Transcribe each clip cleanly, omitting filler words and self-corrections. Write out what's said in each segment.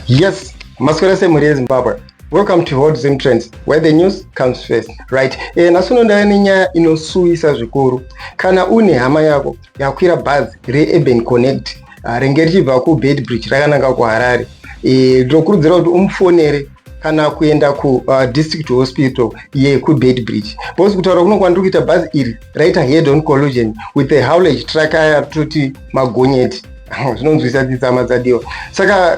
Yes, Maswera Samhere, Zimbabwe. Welcome to Hot Zim Trends, where the news comes first, right? Nasunonda nyaya inosuisa zvikuru. Kana une hama yako yakwira bhazi re-Urban Connect ringe richibva ku-Beitbridge rakananga kuHarare, ndinokurudzira kuti umufonere kana kuenda ku-district hospital yeku-Beitbridge. Because kutaura kuno kwandiri kuita bhazi iri raita head-on collision with a haulage truck yatoti magonyeti. Zvinonzwisa tsama dzadiwa. Saka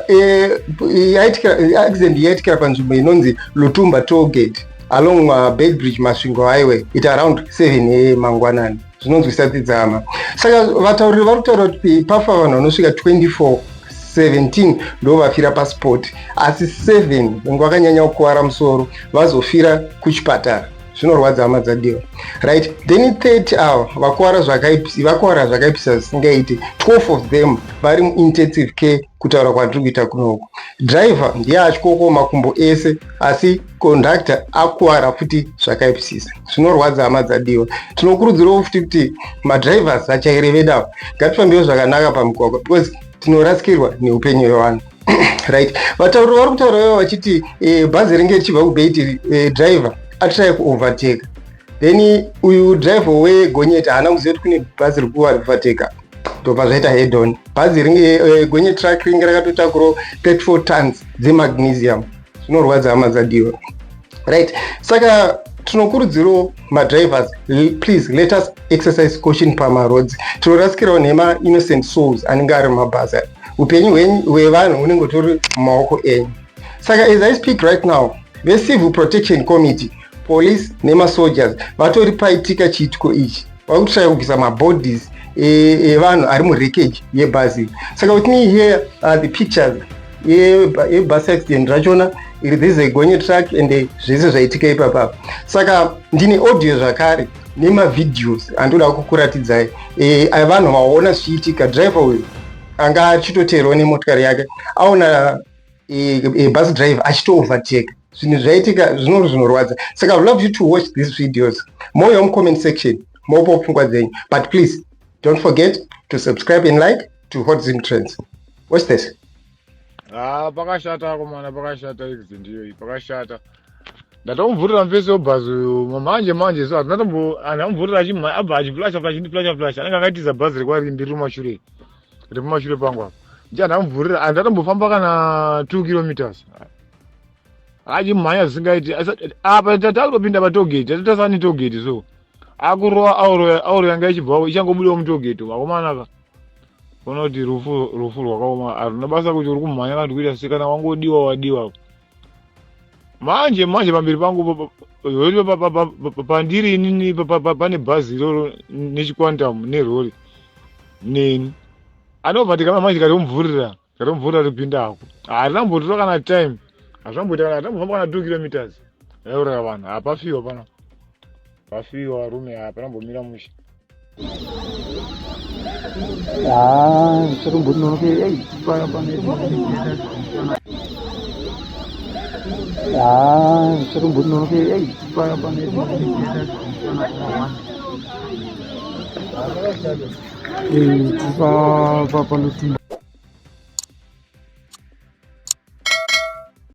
accident yaitikira panzvimbo inonzi Lutumba tollgate along Beitbridge-Masvingo highway it around 7 mangwanani. Zvinonzwisa tsama. Saka vatauriri vari kutaura kuti pafa vanhu vanosvika 17 ndo vafira pasport, asi 7 vangu vakanyanya kukuwara musoro vazofira kuchipatara. Zvinorwadza hama dzadiwa, right? Then 30 ava vakuwara zvakaipisa zvisingaiti, 12 of them vari muintensive care kutaura kwandiri kuita kunoko. Driver ndiye atyoko makumbo ese, asi conductor akuwara futi zvakaipisisa. Zvinorwadza hama dzadiwa. Tinokurudzirawo futi kuti madrivers vachairi vedu ngatifambewo zvakanaka pamugwagwa because tinorasikirwa neupenyu hwevanhu. Right? Vatauri vari kutaurawo vachiti bhazi ringe richibva kuBeit driver atrai kuovertake, then uyu driver wegonyeti haana kuziva kuti kune bhazi riri kuovertake, ndobva zvaita head on. Bhazi ringe gonyeti truck ringe rakatotakurawo 34 tons dzemagnesium. Zvinorwadza hama dzadiwa, right? Saka tinokurudzirawo madrivers, please let us exercise caution pamaroads. Tinorasikirawo nema innocent souls anenge ari mumabhazi. Upenyu hwevanhu hunenge hutori mumaoko enyu. Saka as I speak right now, the Civil Protection Committee, police nemasoldiers vatori paitika chiitiko ichi, vari kutsvaka kubvisa mabodies evanhu ari muwreckage yebhazi. Saka with me here are the pictures yebus accident rachona. There is a gonyeti truck and zvese zvaitika ipapa. Saka ndine audio zvakare nemavideos andoda kukuratidzai vanhu vaona zvichiitika. Driver uyu anga achitoteerwa nemotokari yake aona bus driver achito-overtake. Zvinhu zvaitika zvinorwadza. Saka I would love you to watch these videos. More in comment section, more pfungwa dzenyu. But please don't forget to subscribe and like to Hot Zim Trends. What's this? Pakashata komana, pakashata accident iyo, pakashata. Ndatomuvhurira mufesi webhazi uyu manje so anamuvhurira abva achiflasha anenge akaitiza bhazi rekwari ndiri mumashure pangu apa. Ndiye andamuvhurira, andatombofamba kana 2 kilometers. Achimhanya zvisingaiti apa tatakutopinda patollgate, tatasani tollgate, so akurova auro yanga ichibvawo ichangobudawo mutollgate. Vakomanaka kuona kuti rufu rwakaoma, haruna basa kuti uri kumhanya kana kuita sikana wadiwa. Manje pamberi pangu pandiri inini pane bhazi iroro nechikwantamu nerori neni anovatika manje katomuvhurira ripindako. Harinambotora kana time, hazvamboita kana tambofamba kana 2 kilometers. Yauraya vanhu hapafiwa pana, pafiwa rume hapanambomira musha. Lutumba.